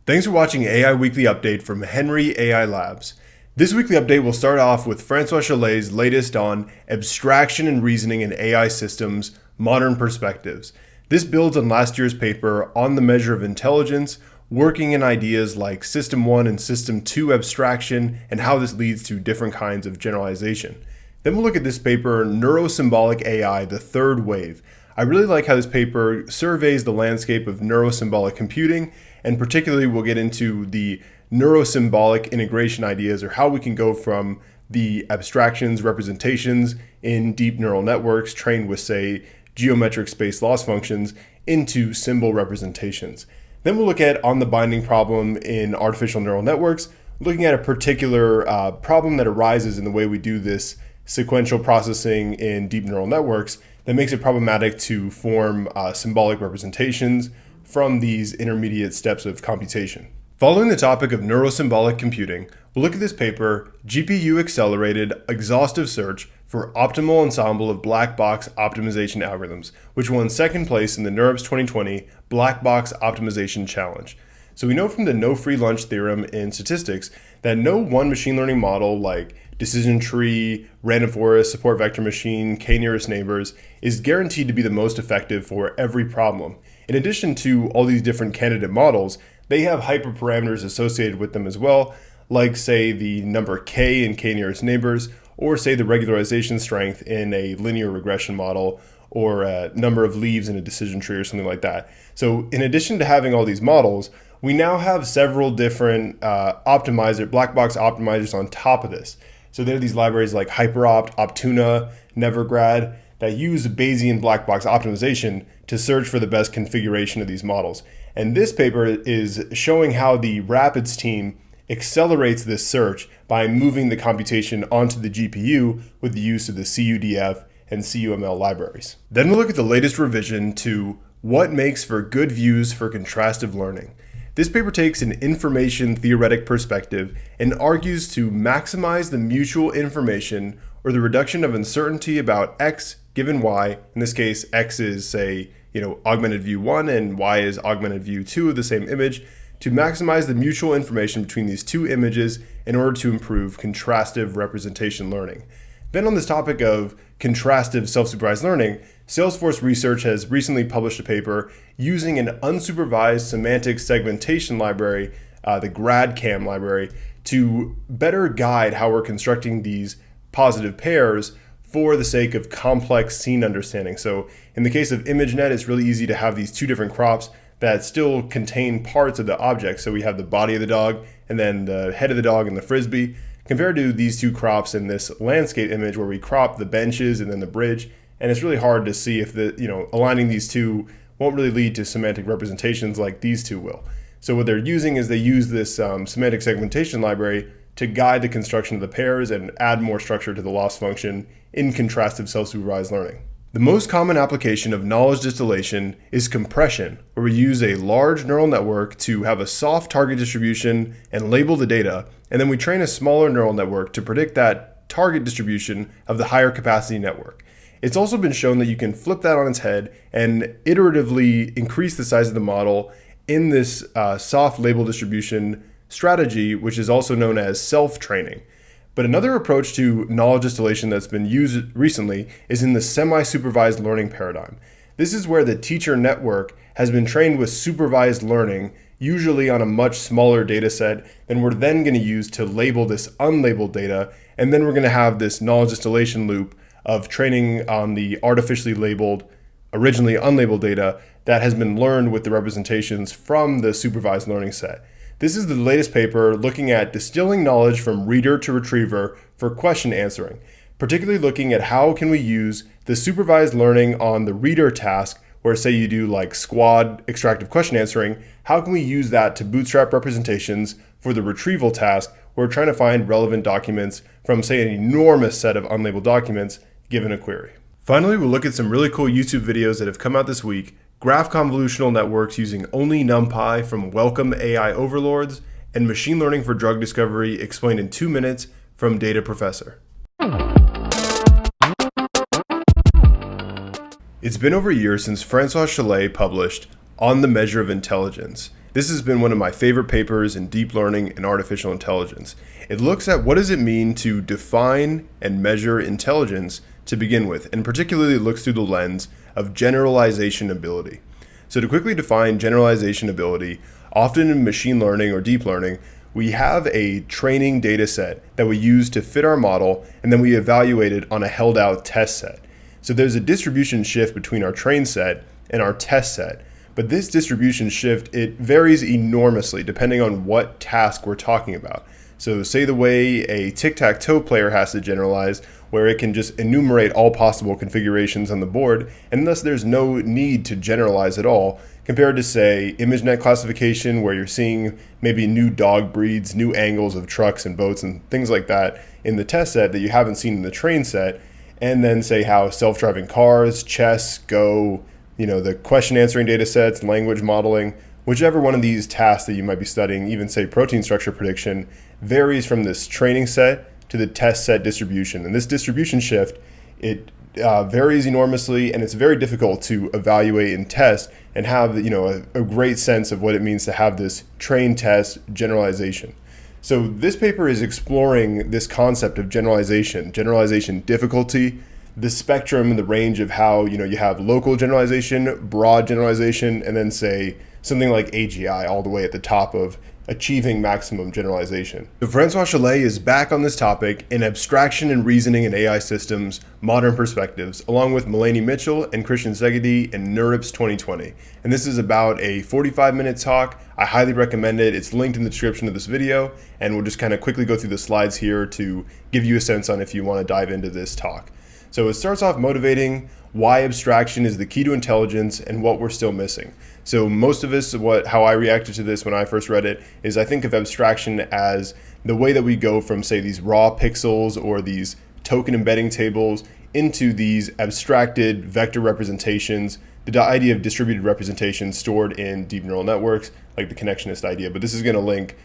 Thanks for watching AI Weekly Update from Henry AI Labs. This weekly update will start off with Francois Chalet's latest on Abstraction and Reasoning in AI Systems, Modern Perspectives. This builds on last year's paper on the measure of intelligence, working in ideas like System 1 and System 2 abstraction, and how this leads to different kinds of generalization. Then we'll look at this paper, Neurosymbolic AI, the Third Wave. I really like how this paper surveys the landscape of neurosymbolic computing, and particularly we'll get into the neurosymbolic integration ideas, or how we can go from the abstractions, representations in deep neural networks trained with, say, geometric space loss functions into symbol representations. Then we'll look at on the binding problem in artificial neural networks, looking at a particular problem that arises in the way we do this sequential processing in deep neural networks that makes it problematic to form symbolic representations from these intermediate steps of computation. Following the topic of neurosymbolic computing, we'll look at this paper, GPU-accelerated exhaustive search for optimal ensemble of black box optimization algorithms, which won second place in the NeurIPS 2020 Black Box Optimization Challenge. So we know from the no free lunch theorem in statistics that no one machine learning model like decision tree, random forest, support vector machine, k-nearest neighbors is guaranteed to be the most effective for every problem. In addition to all these different candidate models, they have hyperparameters associated with them as well, like say the number k in k-nearest neighbors, or say the regularization strength in a linear regression model, or a number of leaves in a decision tree or something like that. So in addition to having all these models, we now have several different black box optimizers on top of this. So there are these libraries like HyperOpt, Optuna, Nevergrad that use Bayesian black box optimization to search for the best configuration of these models. And this paper is showing how the Rapids team accelerates this search by moving the computation onto the GPU with the use of the CUDF and CUML libraries. Then we'll look at the latest revision to what makes for good views for contrastive learning. This paper takes an information theoretic perspective and argues to maximize the mutual information or the reduction of uncertainty about X given Y. In this case, X is, say, augmented view 1 and Y is augmented view 2 of the same image, to maximize the mutual information between these two images in order to improve contrastive representation learning. Then on this topic of contrastive self-supervised learning, Salesforce Research has recently published a paper using an unsupervised semantic segmentation library, the GradCam library, to better guide how we're constructing these positive pairs for the sake of complex scene understanding. So in the case of ImageNet, it's really easy to have these two different crops that still contain parts of the object. So we have the body of the dog and then the head of the dog and the frisbee, compared to these two crops in this landscape image where we crop the benches and then the bridge. And it's really hard to see if aligning these two won't really lead to semantic representations like these two will. So what they're using is they use this semantic segmentation library to guide the construction of the pairs and add more structure to the loss function in contrastive self-supervised learning. The most common application of knowledge distillation is compression, where we use a large neural network to have a soft target distribution and label the data, and then we train a smaller neural network to predict that target distribution of the higher capacity network. It's also been shown that you can flip that on its head and iteratively increase the size of the model in this soft label distribution strategy, which is also known as self-training. But another approach to knowledge distillation that's been used recently is in the semi-supervised learning paradigm. This is where the teacher network has been trained with supervised learning, usually on a much smaller data set than we're then going to use to label this unlabeled data. And then we're going to have this knowledge distillation loop of training on the artificially labeled, originally unlabeled data that has been learned with the representations from the supervised learning set. This is the latest paper looking at distilling knowledge from reader to retriever for question answering, particularly looking at how can we use the supervised learning on the reader task, where say you do like squad extractive question answering, how can we use that to bootstrap representations for the retrieval task, where we're trying to find relevant documents from say an enormous set of unlabeled documents given a query. Finally, we'll look at some really cool YouTube videos that have come out this week, graph convolutional networks using only Numpy from Welcome AI Overlords, and machine learning for drug discovery explained in 2 minutes from Data Professor. It's been over a year since Francois Chalet published On the Measure of Intelligence, This has been one of my favorite papers in deep learning and artificial intelligence. It looks at what does it mean to define and measure intelligence to begin with, and particularly looks through the lens of generalization ability. So to quickly define generalization ability, often in machine learning or deep learning, we have a training data set that we use to fit our model, and then we evaluate it on a held out test set. So there's a distribution shift between our train set and our test set. But this distribution shift, it varies enormously depending on what task we're talking about. So say the way a tic-tac-toe player has to generalize, where it can just enumerate all possible configurations on the board, and thus there's no need to generalize at all, compared to say ImageNet classification, where you're seeing maybe new dog breeds, new angles of trucks and boats and things like that in the test set that you haven't seen in the train set, and then say how self-driving cars, chess, Go, the question answering data sets, language modeling, whichever one of these tasks that you might be studying, even say protein structure prediction, varies from this training set to the test set distribution. And this distribution shift, it varies enormously, and it's very difficult to evaluate and test and have a great sense of what it means to have this train test generalization. So this paper is exploring this concept of generalization difficulty, the spectrum and the range of how you have local generalization, broad generalization, and then say something like AGI all the way at the top of achieving maximum generalization. So Francois Chalet is back on this topic in Abstraction and Reasoning in AI Systems, Modern Perspectives, along with Melanie Mitchell and Christian Szegedy in NeurIPS 2020. And this is about a 45-minute talk. I highly recommend it. It's linked in the description of this video, and we'll just kind of quickly go through the slides here to give you a sense on if you want to dive into this talk. So it starts off motivating why abstraction is the key to intelligence and what we're still missing. So most of us, how I reacted to this when I first read it is I think of abstraction as the way that we go from say these raw pixels or these token embedding tables into these abstracted vector representations, the idea of distributed representation stored in deep neural networks, like the connectionist idea. But this is going to link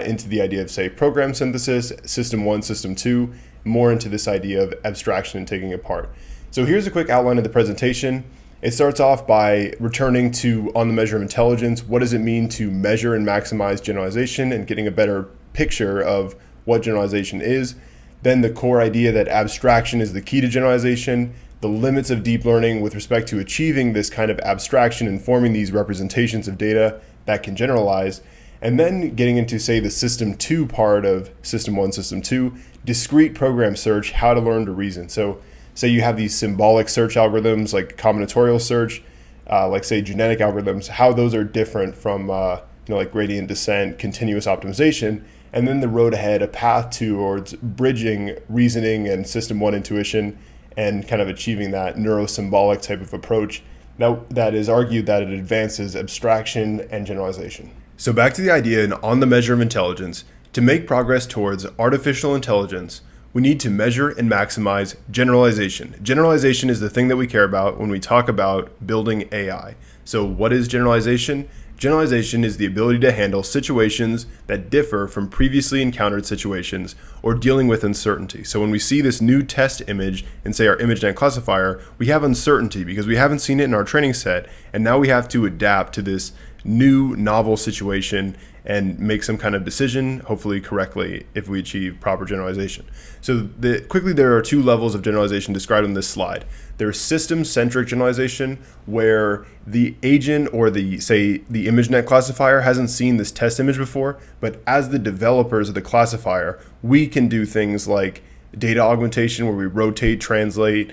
into the idea of say program synthesis, system 1, system 2, more into this idea of abstraction and taking it apart. So here's a quick outline of the presentation. It starts off by returning to on the measure of intelligence. What does it mean to measure and maximize generalization and getting a better picture of what generalization is? Then the core idea that abstraction is the key to generalization, the limits of deep learning with respect to achieving this kind of abstraction and forming these representations of data that can generalize. And then getting into, say, the system 2 part of system 1, system 2, discrete program search, how to learn to reason. So say you have these symbolic search algorithms like combinatorial search, like say genetic algorithms, how those are different from like gradient descent, continuous optimization, and then the road ahead, a path towards bridging reasoning and system 1 intuition and kind of achieving that neurosymbolic type of approach that is argued that it advances abstraction and generalization. So back to the idea and on the measure of intelligence, to make progress towards artificial intelligence, we need to measure and maximize generalization. Generalization is the thing that we care about when we talk about building AI. So what is generalization? Generalization is the ability to handle situations that differ from previously encountered situations or dealing with uncertainty. So when we see this new test image in say our ImageNet classifier, we have uncertainty because we haven't seen it in our training set, and now we have to adapt to this new novel situation and make some kind of decision, hopefully correctly, if we achieve proper generalization. So quickly, there are two levels of generalization described on this slide. There's system-centric generalization, where the agent or the ImageNet classifier hasn't seen this test image before, but as the developers of the classifier, we can do things like data augmentation, where we rotate, translate,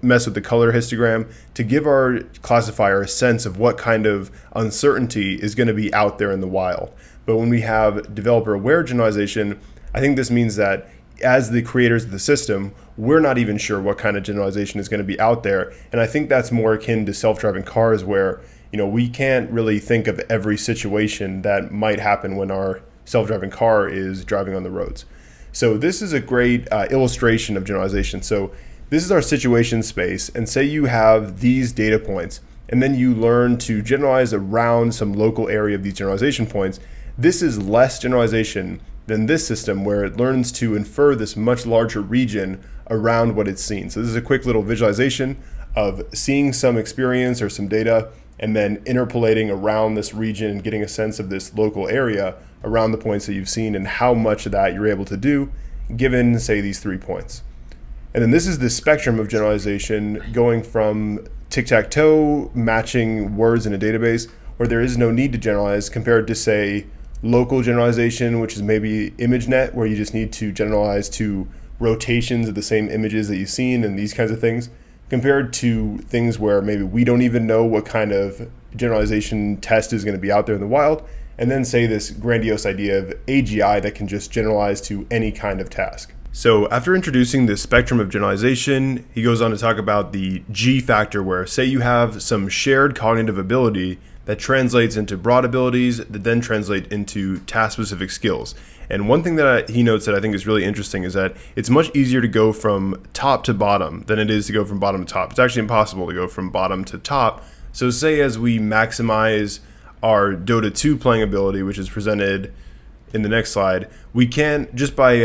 mess with the color histogram to give our classifier a sense of what kind of uncertainty is going to be out there in the wild. But when we have developer-aware generalization, I think this means that as the creators of the system, we're not even sure what kind of generalization is going to be out there. And I think that's more akin to self-driving cars, where we can't really think of every situation that might happen when our self-driving car is driving on the roads. So this is a great illustration of generalization. So this is our situation space, and say you have these data points, and then you learn to generalize around some local area of these generalization points. This is less generalization than this system, where it learns to infer this much larger region around what it's seen. So this is a quick little visualization of seeing some experience or some data and then interpolating around this region and getting a sense of this local area around the points that you've seen and how much of that you're able to do given, say, these 3 points. And then this is the spectrum of generalization going from tic-tac-toe matching words in a database where there is no need to generalize compared to, say, local generalization, which is maybe ImageNet, where you just need to generalize to rotations of the same images that you've seen and these kinds of things, compared to things where maybe we don't even know what kind of generalization test is going to be out there in the wild, and then say this grandiose idea of AGI that can just generalize to any kind of task. So after introducing the spectrum of generalization, he goes on to talk about the G factor, where say you have some shared cognitive ability that translates into broad abilities that then translate into task-specific skills. And one thing that he notes that I think is really interesting is that it's much easier to go from top to bottom than it is to go from bottom to top. It's actually impossible to go from bottom to top. So say as we maximize our Dota 2 playing ability, which is presented in the next slide, we can't, just by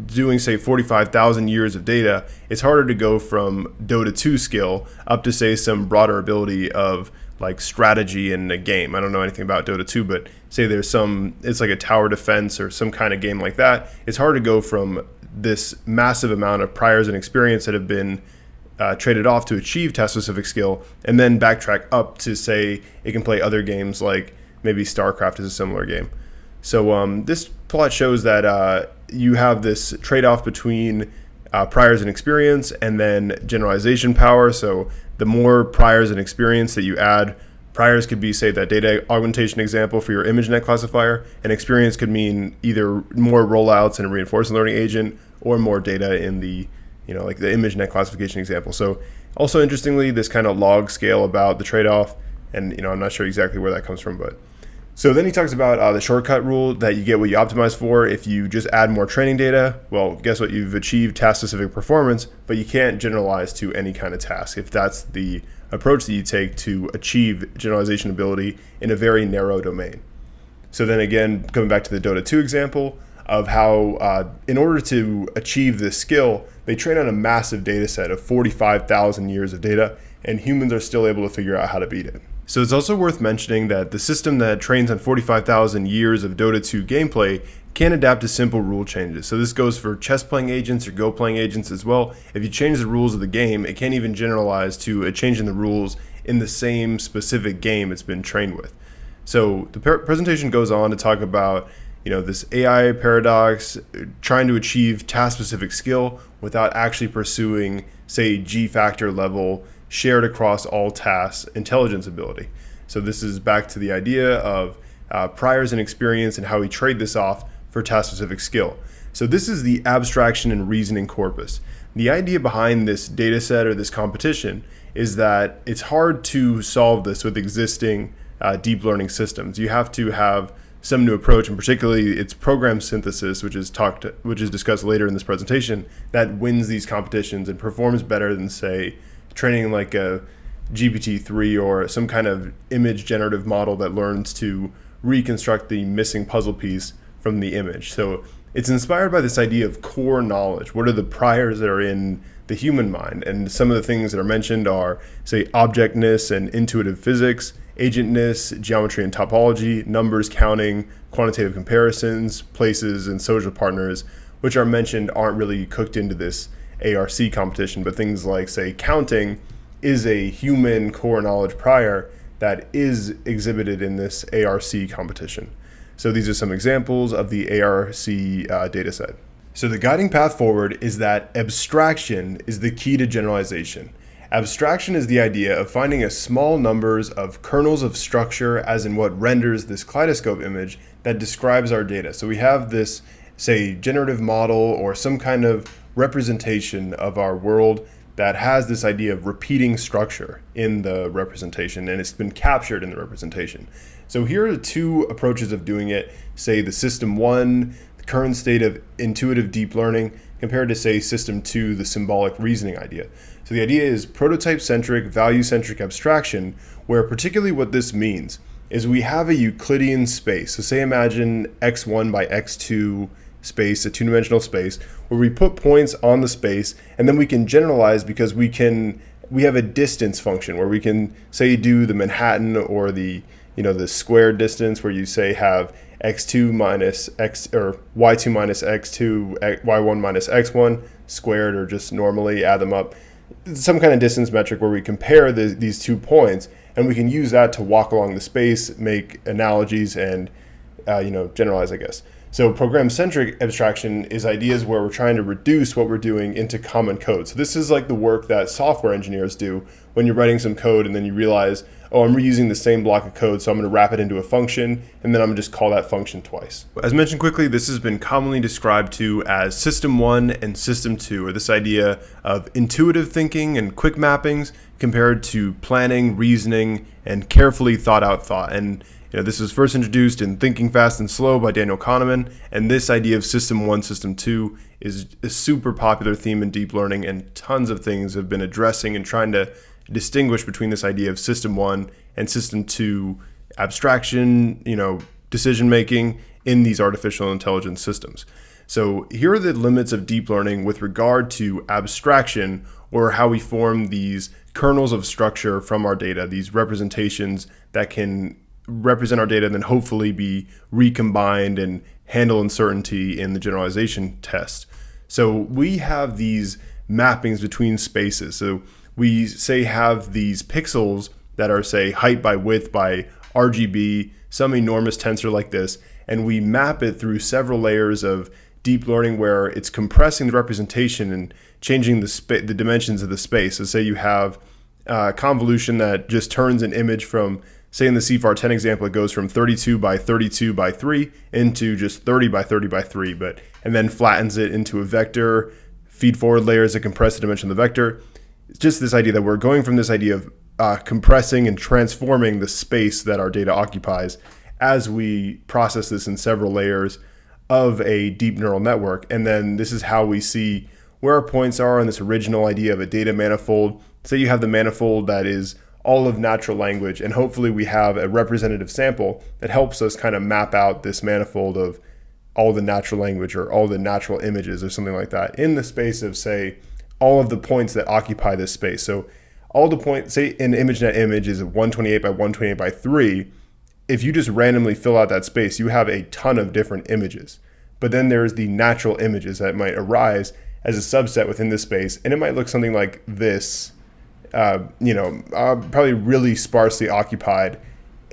doing, say, 45,000 years of data, it's harder to go from Dota 2 skill up to, say, some broader ability of like strategy in a game. I don't know anything about Dota 2, but say there's it's like a tower defense or some kind of game like that. It's hard to go from this massive amount of priors and experience that have been traded off to achieve task-specific skill and then backtrack up to, say, it can play other games like maybe StarCraft is a similar game. So this plot shows that you have this trade-off between priors and experience and then generalization power. So the more priors and experience that you add, priors could be, say, that data augmentation example for your ImageNet classifier, and experience could mean either more rollouts in a reinforcement learning agent or more data in the, like the ImageNet classification example. So also interestingly, this kind of log scale about the trade-off, and I'm not sure exactly where that comes from, but so then he talks about the shortcut rule, that you get what you optimize for. If you just add more training data, well, guess what? You've achieved task-specific performance, but you can't generalize to any kind of task if that's the approach that you take to achieve generalization ability in a very narrow domain. So then again, coming back to the Dota 2 example of how in order to achieve this skill, they train on a massive data set of 45,000 years of data, and humans are still able to figure out how to beat it. So it's also worth mentioning that the system that trains on 45,000 years of Dota 2 gameplay can adapt to simple rule changes. So this goes for chess playing agents or Go playing agents as well. If you change the rules of the game, it can't even generalize to a change in the rules in the same specific game it's been trained with. So the presentation goes on to talk about this AI paradox, trying to achieve task-specific skill without actually pursuing, say, G-factor level shared across all tasks intelligence ability. So this is back to the idea of priors and experience and how we trade this off for task-specific skill. So this is the abstraction and reasoning corpus. The idea behind this data set or this competition is that it's hard to solve this with existing deep learning systems. You have to have some new approach, and particularly it's program synthesis, which is discussed later in this presentation, that wins these competitions and performs better than, say, training like a GPT-3 or some kind of image generative model that learns to reconstruct the missing puzzle piece from the image. So it's inspired by this idea of core knowledge. What are the priors that are in the human mind? And some of the things that are mentioned are, say, objectness and intuitive physics, agentness, geometry and topology, numbers counting, quantitative comparisons, places, and social partners, which are mentioned aren't really cooked into this ARC competition, but things like, say, counting is a human core knowledge prior that is exhibited in this ARC competition. So these are some examples of the ARC dataset. So the guiding path forward is that abstraction is the key to generalization. Abstraction is the idea of finding a small numbers of kernels of structure, as in what renders this kaleidoscope image that describes our data. So we have this, say, generative model or some kind of representation of our world that has this idea of repeating structure in the representation, and it's been captured in the representation. So here are the two approaches of doing it, say the system 1, the current state of intuitive deep learning, compared to, say, system 2, the symbolic reasoning idea. So the idea is prototype-centric, value-centric abstraction, where particularly what this means is we have a Euclidean space. So say imagine x1 by x2 space, a two-dimensional space, where we put points on the space, and then we can generalize because we can we have a distance function where we can say do the Manhattan or the squared distance, where you say have x2 minus x or y2 minus x2 y1 minus x1 squared, or just normally add them up, some kind of distance metric where we compare these 2 points, and we can use that to walk along the space, make analogies, and generalize, I guess. So program-centric abstraction is ideas where we're trying to reduce what we're doing into common code. So this is like the work that software engineers do when you're writing some code and then you realize, oh, I'm reusing the same block of code, so I'm going to wrap it into a function, and then I'm going to just call that function twice. As mentioned quickly, this has been commonly described to as System 1 and System 2, or this idea of intuitive thinking and quick mappings compared to planning, reasoning, and carefully thought out thought. And this was first introduced in Thinking Fast and Slow by Daniel Kahneman, and this idea of System 1, System 2 is a super popular theme in deep learning, and tons of things have been addressing and trying to distinguish between this idea of System 1 and System 2 abstraction, decision making in these artificial intelligence systems. So here are the limits of deep learning with regard to abstraction, or how we form these kernels of structure from our data, these representations that can represent our data and then hopefully be recombined and handle uncertainty in the generalization test. So we have these mappings between spaces. So we say have these pixels that are, say, height by width by RGB, some enormous tensor like this, and we map it through several layers of deep learning where it's compressing the representation and changing the dimensions of the space. So say you have convolution that just turns an image from, say in the CFAR 10 example, it goes from 32 by 32 by 3 into just 30 by 30 by 3, and then flattens it into a vector, feed forward layers that compress the dimension of the vector. It's just this idea that we're going from this idea of compressing and transforming the space that our data occupies as we process this in several layers of a deep neural network. And then this is how we see where our points are in this original idea of a data manifold. Say you have the manifold that is all of natural language, and hopefully we have a representative sample that helps us kind of map out this manifold of all the natural language or all the natural images or something like that in the space of, say, all of the points that occupy this space. So all the points, say an ImageNet image is 128 by 128 by 3. If you just randomly fill out that space, you have a ton of different images. But then there's the natural images that might arise as a subset within this space, and it might look something like this, probably really sparsely occupied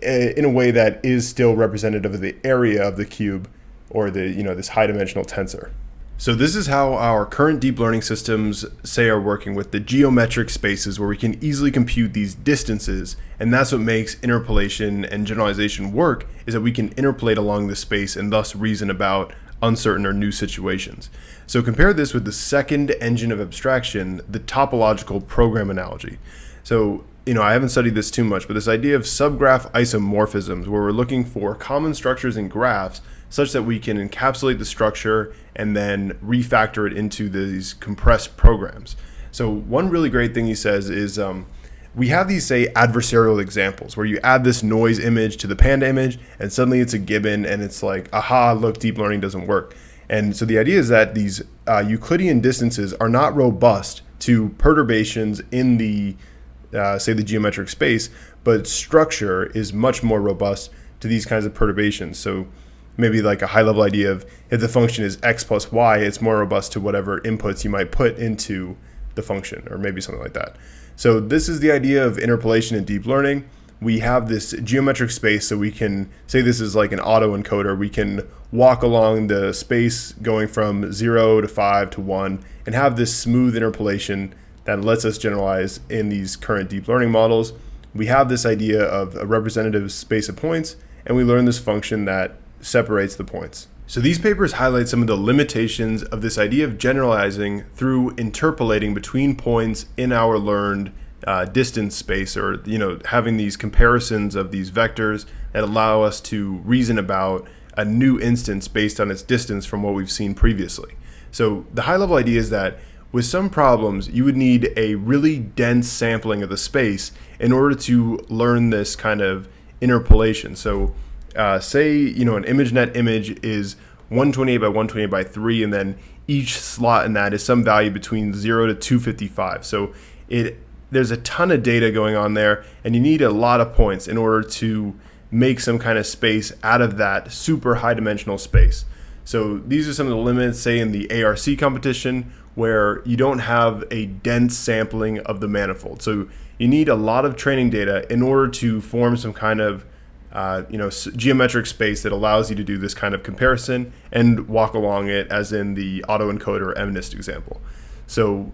in a way that is still representative of the area of the cube, or this high dimensional tensor. So this is how our current deep learning systems, say, are working with the geometric spaces where we can easily compute these distances. And that's what makes interpolation and generalization work, is that we can interpolate along the space and thus reason about uncertain or new situations. So compare this with the second engine of abstraction, the topological program analogy. So, I haven't studied this too much, but this idea of subgraph isomorphisms, where we're looking for common structures in graphs such that we can encapsulate the structure and then refactor it into these compressed programs. So one really great thing he says is we have these, say, adversarial examples where you add this noise image to the panda image and suddenly it's a gibbon, and it's like, aha, look, deep learning doesn't work. And so the idea is that these Euclidean distances are not robust to perturbations in the, say, the geometric space, but structure is much more robust to these kinds of perturbations. So maybe like a high level idea of if the function is x plus y, it's more robust to whatever inputs you might put into the function, or maybe something like that. So this is the idea of interpolation in deep learning. We have this geometric space, so we can say this is like an autoencoder. We can walk along the space going from 0 to 5 to 1 and have this smooth interpolation that lets us generalize in these current deep learning models. We have this idea of a representative space of points, and we learn this function that separates the points. So these papers highlight some of the limitations of this idea of generalizing through interpolating between points in our learned distance space, or having these comparisons of these vectors that allow us to reason about a new instance based on its distance from what we've seen previously. So the high level idea is that with some problems, you would need a really dense sampling of the space in order to learn this kind of interpolation. So say, an ImageNet image is 128 by 128 by 3, and then each slot in that is some value between 0 to 255. So it there's a ton of data going on there, and you need a lot of points in order to make some kind of space out of that super high dimensional space. So these are some of the limits, say in the ARC competition, where you don't have a dense sampling of the manifold. So you need a lot of training data in order to form some kind of geometric space that allows you to do this kind of comparison and walk along it, as in the autoencoder MNIST example. So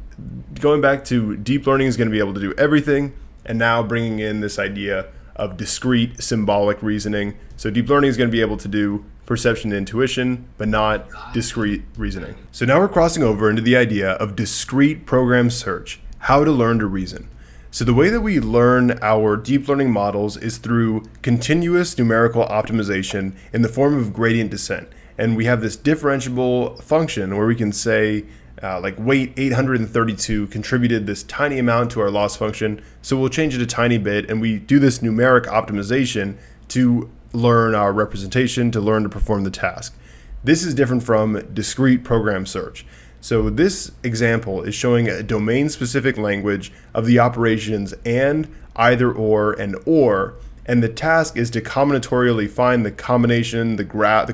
going back to deep learning is going to be able to do everything, and now bringing in this idea of discrete symbolic reasoning. So deep learning is going to be able to do perception and intuition, but not discrete reasoning. So now we're crossing over into the idea of discrete program search, how to learn to reason. So the way that we learn our deep learning models is through continuous numerical optimization in the form of gradient descent. And we have this differentiable function where we can say, like weight 832 contributed this tiny amount to our loss function, so we'll change it a tiny bit, and we do this numeric optimization to learn our representation, to learn to perform the task. This is different from discrete program search. So this example is showing a domain-specific language of the operations and, either or, and or, and the task is to combinatorially find the combination, the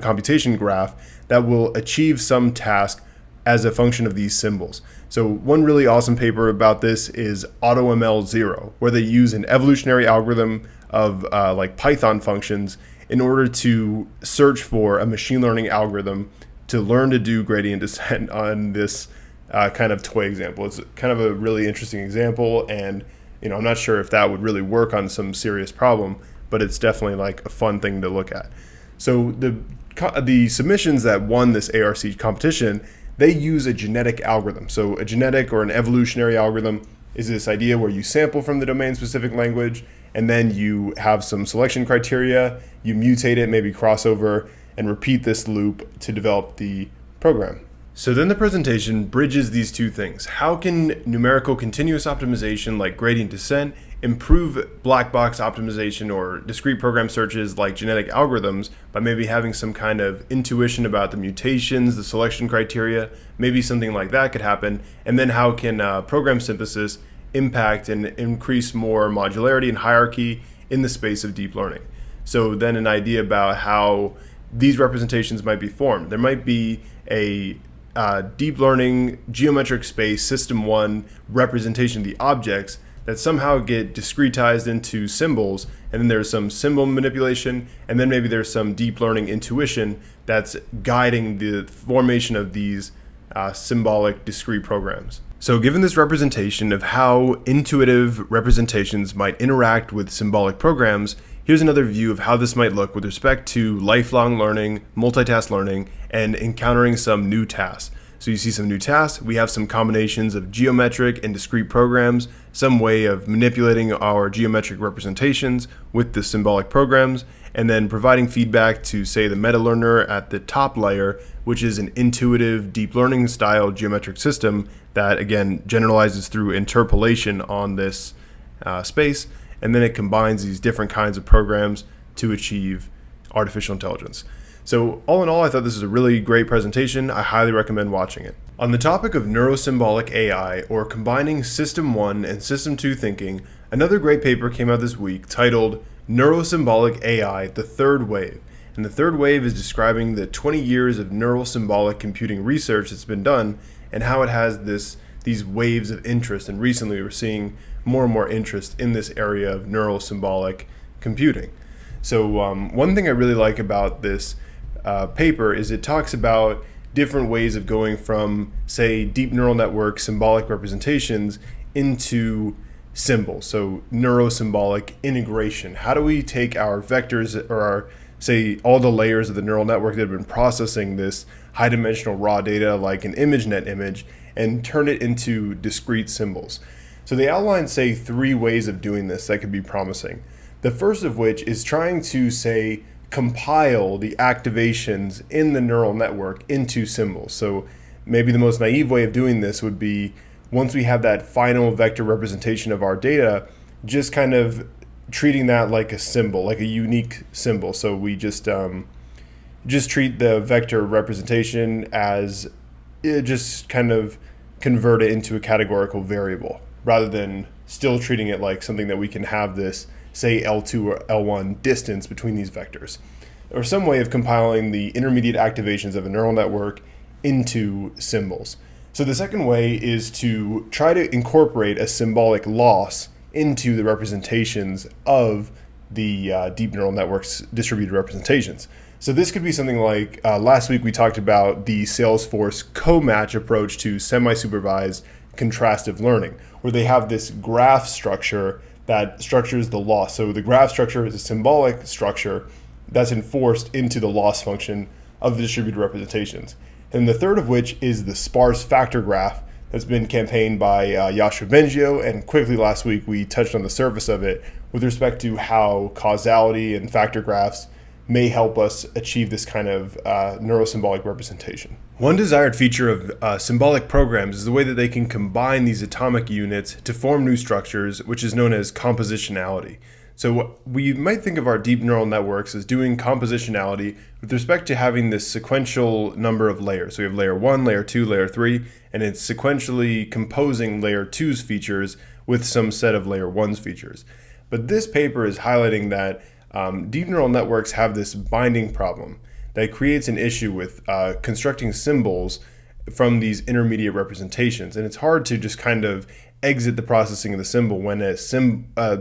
computation graph that will achieve some task as a function of these symbols. So one really awesome paper about this is AutoML0, where they use an evolutionary algorithm of like Python functions in order to search for a machine learning algorithm to learn to do gradient descent on this kind of toy example. It's kind of a really interesting example, and I'm not sure if that would really work on some serious problem, but it's definitely like a fun thing to look at. So the submissions that won this ARC competition, they use a genetic algorithm. So a genetic or an evolutionary algorithm is this idea where you sample from the domain-specific language, and then you have some selection criteria, you mutate it, maybe crossover, and repeat this loop to develop the program. So then the presentation bridges these two things. How can numerical continuous optimization like gradient descent improve black box optimization or discrete program searches like genetic algorithms by maybe having some kind of intuition about the mutations, the selection criteria, maybe something like that could happen. And then how can program synthesis impact and increase more modularity and hierarchy in the space of deep learning? So then an idea about how these representations might be formed. There might be a deep learning geometric space system one representation of the objects that somehow get discretized into symbols, and then there's some symbol manipulation, and then maybe there's some deep learning intuition that's guiding the formation of these symbolic discrete programs. So given this representation of how intuitive representations might interact with symbolic programs, here's another view of how this might look with respect to lifelong learning, multitask learning, and encountering some new tasks. So you see some new tasks, we have some combinations of geometric and discrete programs, some way of manipulating our geometric representations with the symbolic programs, and then providing feedback to, say, the meta learner at the top layer, which is an intuitive deep learning style geometric system that, again, generalizes through interpolation on this space, and then it combines these different kinds of programs to achieve artificial intelligence. So all in all, I thought this is a really great presentation. I highly recommend watching it. On the topic of neurosymbolic AI, or combining System 1 and System 2 thinking, another great paper came out this week titled Neurosymbolic AI, the Third Wave. And the third wave is describing the 20 years of neurosymbolic computing research that's been done and how it has these waves of interest. And recently we're seeing more and more interest in this area of neurosymbolic computing. So one thing I really like about this paper is it talks about different ways of going from, say, deep neural network symbolic representations into symbols. So neurosymbolic integration. How do we take our vectors, or our, say, all the layers of the neural network that have been processing this high dimensional raw data like an ImageNet image, and turn it into discrete symbols? So they outline, say, 3 ways of doing this that could be promising. The first of which is trying to, say, compile the activations in the neural network into symbols. So maybe the most naive way of doing this would be, once we have that final vector representation of our data, just kind of treating that like a symbol, like a unique symbol. So we just treat the vector representation as just kind of convert it into a categorical variable. rather than still treating it like something that we can have this, say, L2 or L1 distance between these vectors, or some way of compiling the intermediate activations of a neural network into symbols. So the second way is to try to incorporate a symbolic loss into the representations of the deep neural network's distributed representations. So this could be something like, last week we talked about the Salesforce co-match approach to semi-supervised contrastive learning, where they have this graph structure that structures the loss. So the graph structure is a symbolic structure that's enforced into the loss function of the distributed representations. And the third of which is the sparse factor graph that's been campaigned by Yoshua Bengio, and quickly last week we touched on the surface of it with respect to how causality and factor graphs may help us achieve this kind of neurosymbolic representation. One desired feature of symbolic programs is the way that they can combine these atomic units to form new structures, which is known as compositionality. So we might think of our deep neural networks as doing compositionality with respect to having this sequential number of layers. So we have layer 1, layer 2, layer 3, and it's sequentially composing layer 2's features with some set of layer 1's features. But this paper is highlighting that deep neural networks have this binding problem that creates an issue with constructing symbols from these intermediate representations. And it's hard to just kind of exit the processing of the symbol when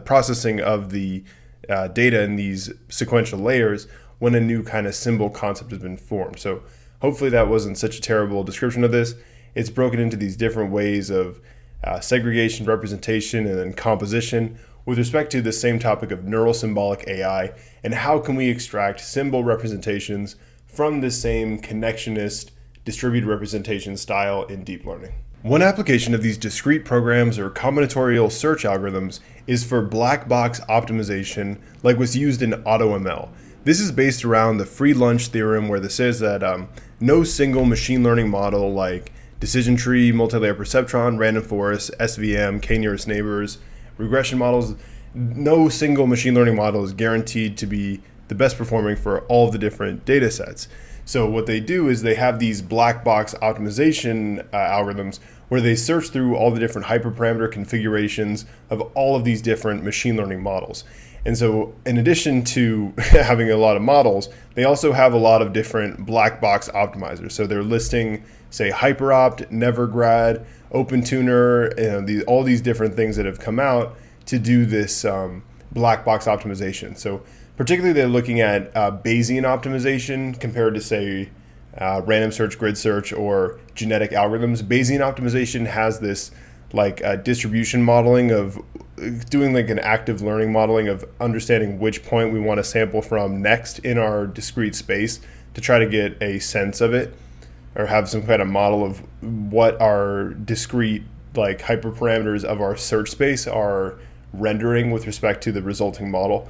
processing of the data in these sequential layers when a new kind of symbol concept has been formed. So hopefully that wasn't such a terrible description of this. It's broken into these different ways of segregation, representation, and then composition with respect to the same topic of neurosymbolic AI and how can we extract symbol representations from the same connectionist distributed representation style in deep learning. One application of these discrete programs or combinatorial search algorithms is for black box optimization, like what's used in AutoML. This is based around the free lunch theorem, where this says that no single machine learning model like decision tree, multi-layer perceptron, random forest, SVM, k-nearest neighbors, regression models, no single machine learning model is guaranteed to be the best performing for all of the different data sets. So what they do is they have these black box optimization algorithms where they search through all the different hyperparameter configurations of all of these different machine learning models. And so in addition to having a lot of models, they also have a lot of different black box optimizers. So they're listing, say, HyperOpt, Nevergrad, OpenTuner, all these different things that have come out to do this black box optimization. So particularly they're looking at Bayesian optimization compared to, say, random search, grid search, or genetic algorithms. Bayesian optimization has this distribution modeling of doing like an active learning modeling of understanding which point we want to sample from next in our discrete space to try to get a sense of it or have some kind of model of what our discrete hyperparameters of our search space are rendering with respect to the resulting model.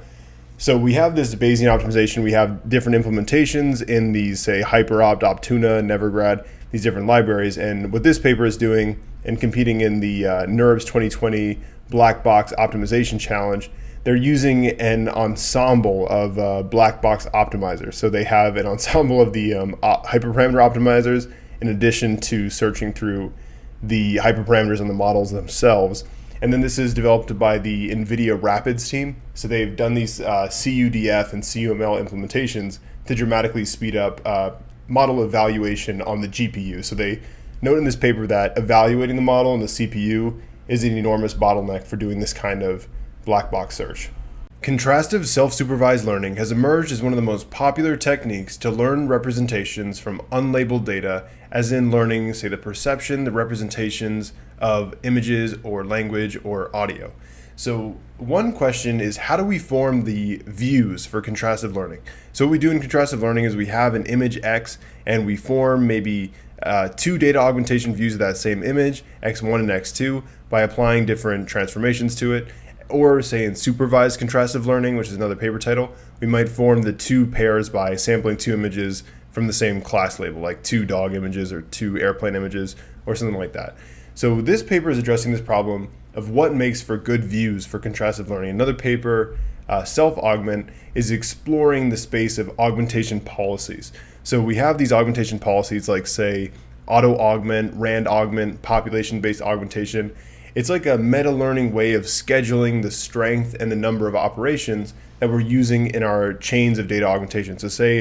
So we have this Bayesian optimization. We have different implementations in these, say, HyperOpt, Optuna, Nevergrad, these different libraries. And what this paper is doing and competing in the NeurIPS 2020 Black Box Optimization Challenge, they're using an ensemble of black box optimizers. So they have an ensemble of the hyperparameter optimizers in addition to searching through the hyperparameters on the models themselves. And then this is developed by the NVIDIA Rapids team. So they've done these CUDF and CUML implementations to dramatically speed up model evaluation on the GPU. So they note in this paper that evaluating the model on the CPU is an enormous bottleneck for doing this kind of black box search. Contrastive self-supervised learning has emerged as one of the most popular techniques to learn representations from unlabeled data, as in learning, say, the perception, the representations of images or language or audio. So one question is, how do we form the views for contrastive learning? So what we do in contrastive learning is we have an image X and we form maybe two data augmentation views of that same image, X1 and X2, by applying different transformations to it. Or say in supervised contrastive learning, which is another paper title, we might form the two pairs by sampling two images from the same class label, like two dog images or two airplane images or something like that. So this paper is addressing this problem of what makes for good views for contrastive learning. Another paper, Self-Augment, is exploring the space of augmentation policies. So we have these augmentation policies like, say, auto-augment, rand-augment, population-based augmentation. it's like a meta learning way of scheduling the strength and the number of operations that we're using in our chains of data augmentation. So say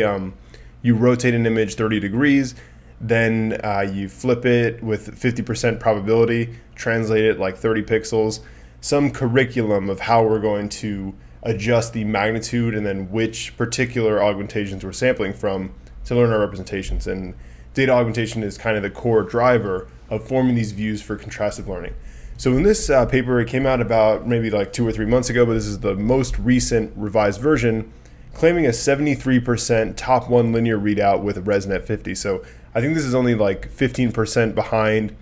you rotate an image 30 degrees, then you flip it with 50% probability, translate it like 30 pixels, some curriculum of how we're going to adjust the magnitude and then which particular augmentations we're sampling from to learn our representations. And data augmentation is kind of the core driver of forming these views for contrastive learning. So in this paper, it came out about maybe like 2 or 3 months ago, but this is the most recent revised version, claiming a 73% top one linear readout with a ResNet 50. So I think this is only like 15% behind,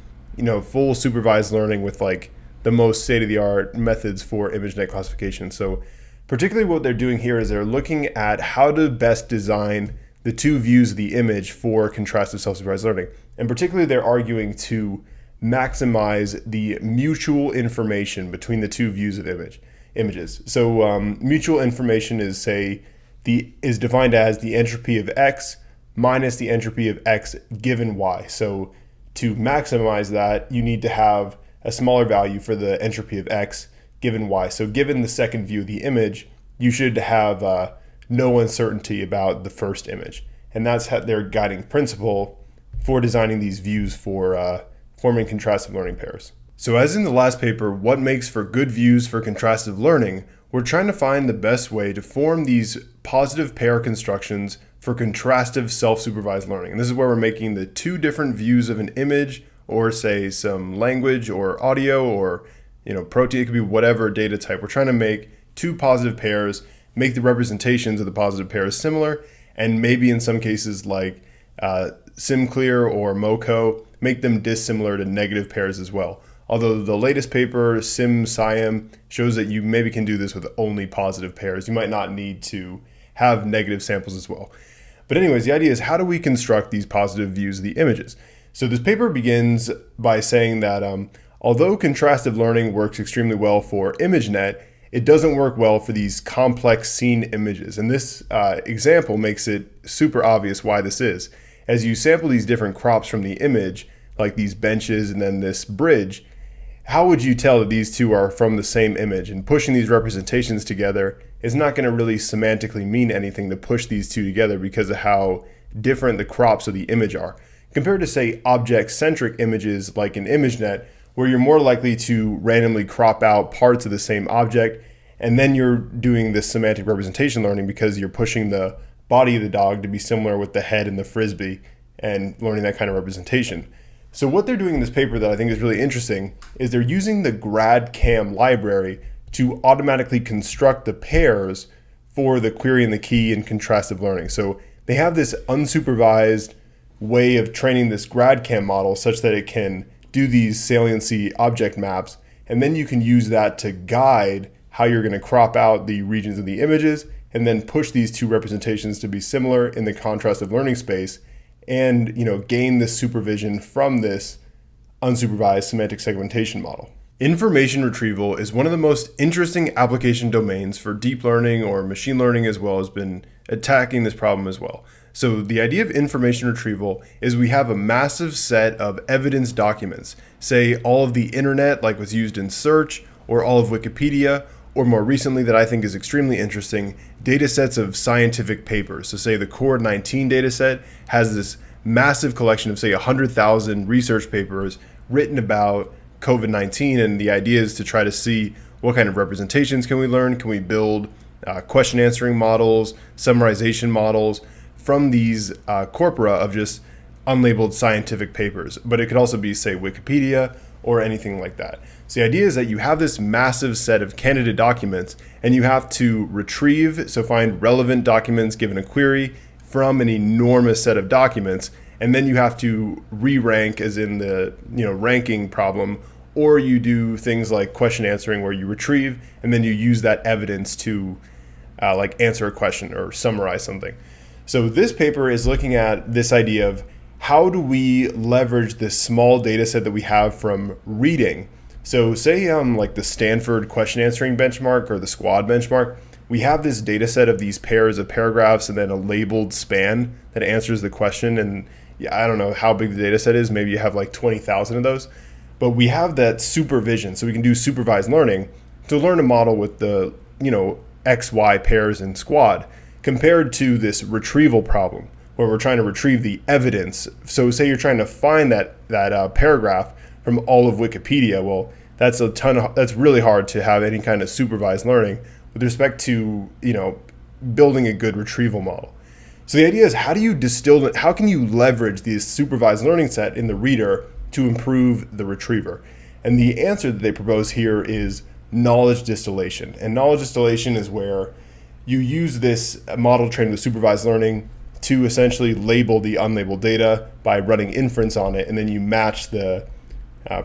full supervised learning with like the most state-of-the-art methods for ImageNet classification. So particularly what they're doing here is they're looking at how to best design the two views of the image for contrastive self-supervised learning. And particularly they're arguing to maximize the mutual information between the two views of images. So mutual information is defined as the entropy of X minus the entropy of X given Y. So to maximize that, you need to have a smaller value for the entropy of X given Y. So given the second view of the image, you should have no uncertainty about the first image. And that's their guiding principle for designing these views for forming contrastive learning pairs. So as in the last paper, what makes for good views for contrastive learning, we're trying to find the best way to form these positive pair constructions for contrastive self-supervised learning. And this is where we're making the two different views of an image, or say some language or audio or protein, it could be whatever data type. We're trying to make two positive pairs, make the representations of the positive pairs similar, and maybe in some cases like SimClear or MoCo, make them dissimilar to negative pairs as well. Although the latest paper, SimSciM, shows that you maybe can do this with only positive pairs. You might not need to have negative samples as well. But anyways, the idea is how do we construct these positive views of the images? So this paper begins by saying that although contrastive learning works extremely well for ImageNet, it doesn't work well for these complex scene images. And this example makes it super obvious why this is. As you sample these different crops from the image, like these benches and then this bridge, how would you tell that these two are from the same image? And pushing these representations together is not going to really semantically mean anything to push these two together because of how different the crops of the image are. Compared to, say, object-centric images like in ImageNet, where you're more likely to randomly crop out parts of the same object, and then you're doing this semantic representation learning because you're pushing the body of the dog to be similar with the head and the frisbee and learning that kind of representation. So what they're doing in this paper that I think is really interesting is they're using the GradCam library to automatically construct the pairs for the query and the key in contrastive learning. So they have this unsupervised way of training this GradCam model such that it can do these saliency object maps, and then you can use that to guide how you're going to crop out the regions of the images and then push these two representations to be similar in the contrastive learning space and gain this supervision from this unsupervised semantic segmentation model. Information retrieval is one of the most interesting application domains for deep learning or machine learning as well, has been attacking this problem as well. So the idea of information retrieval is we have a massive set of evidence documents, say all of the internet like was used in search, or all of Wikipedia, or more recently that I think is extremely interesting, data sets of scientific papers. So say the Core-19 data set has this massive collection of say 100,000 research papers written about COVID-19, and the idea is to try to see what kind of representations can we learn, can we build question answering models, summarization models from these corpora of just unlabeled scientific papers. But it could also be say Wikipedia or anything like that. So the idea is that you have this massive set of candidate documents and you have to retrieve, so find relevant documents given a query from an enormous set of documents, and then you have to re-rank as in the ranking problem, or you do things like question answering where you retrieve and then you use that evidence to like answer a question or summarize something. So this paper is looking at this idea of how do we leverage this small data set that we have from reading. So say like the Stanford question answering benchmark or the Squad benchmark, we have this data set of these pairs of paragraphs and then a labeled span that answers the question. And I don't know how big the data set is. Maybe you have like 20,000 of those. but we have that supervision, so we can do supervised learning to learn a model with the, XY pairs and squad, compared to this retrieval problem where we're trying to retrieve the evidence. So say you're trying to find that paragraph from all of Wikipedia. Well, that's really hard to have any kind of supervised learning with respect to, building a good retrieval model. So the idea is, how can you leverage this supervised learning set in the reader to improve the retriever? And the answer that they propose here is knowledge distillation. And knowledge distillation is where you use this model trained with supervised learning to essentially label the unlabeled data by running inference on it, and then you match the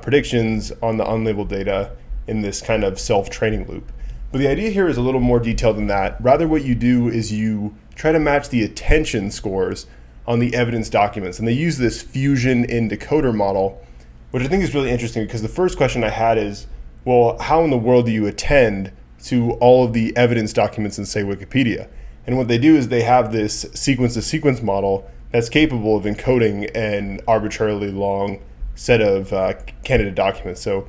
predictions on the unlabeled data in this kind of self-training loop. But the idea here is a little more detailed than that. Rather, what you do is you try to match the attention scores on the evidence documents. And they use this fusion in decoder model, which I think is really interesting, because the first question I had is, well, how in the world do you attend to all of the evidence documents in, say, Wikipedia? And what they do is they have this sequence-to-sequence model that's capable of encoding an arbitrarily long set of candidate documents. So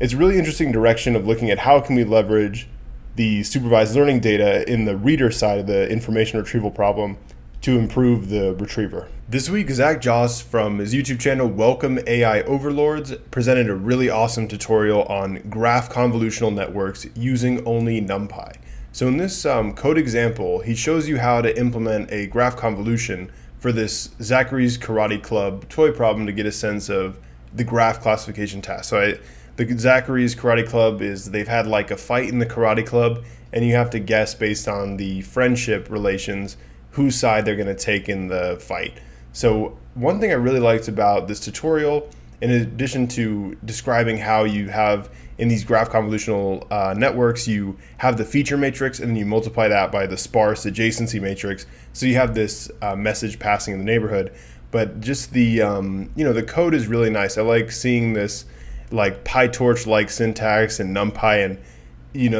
it's a really interesting direction of looking at how can we leverage the supervised learning data in the reader side of the information retrieval problem to improve the retriever. This week, Zach Joss from his YouTube channel, Welcome AI Overlords, presented a really awesome tutorial on graph convolutional networks using only Numpy. So in this code example, he shows you how to implement a graph convolution for this Zachary's Karate Club toy problem to get a sense of the graph classification task. So the Zachary's Karate Club is, they've had like a fight in the karate club, and you have to guess based on the friendship relations whose side they're going to take in the fight. So one thing I really liked about this tutorial, in addition to describing how you have in these graph convolutional networks, you have the feature matrix and then you multiply that by the sparse adjacency matrix. So you have this message passing in the neighborhood. But just the, the code is really nice. I like seeing this like PyTorch-like syntax and NumPy, and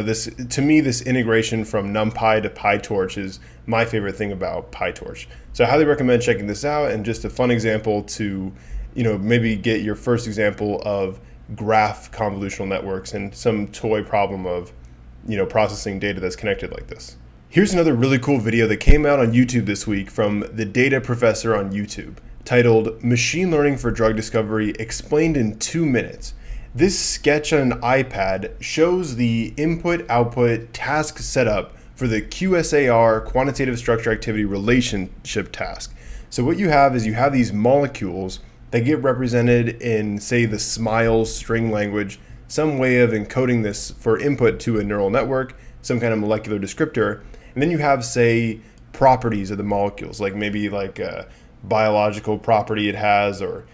this, to me, this integration from NumPy to PyTorch is my favorite thing about PyTorch. So I highly recommend checking this out, and just a fun example to, maybe get your first example of graph convolutional networks and some toy problem of, processing data that's connected like this. Here's another really cool video that came out on YouTube this week from the Data Professor on YouTube, titled Machine Learning for Drug Discovery Explained in 2 Minutes. This sketch on an iPad shows the input-output task setup for the QSAR, quantitative structure activity relationship task. So what you have is you have these molecules that get represented in, say, the SMILES string language, some way of encoding this for input to a neural network, some kind of molecular descriptor. And then you have, say, properties of the molecules, like maybe like a biological property it has, or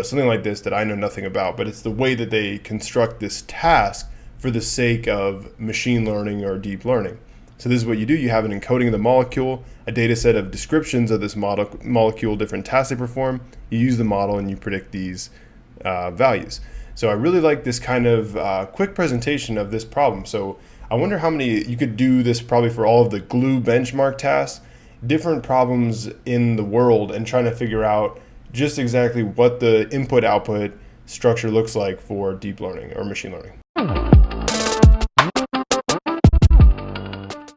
something like this that I know nothing about, but it's the way that they construct this task for the sake of machine learning or deep learning. So this is what you do. You have an encoding of the molecule, a data set of descriptions of this molecule, different tasks they perform. You use the model and you predict these values. So I really like this kind of quick presentation of this problem. So I wonder how many, you could do this probably for all of the glue benchmark tasks, different problems in the world, and trying to figure out just exactly what the input-output structure looks like for deep learning or machine learning.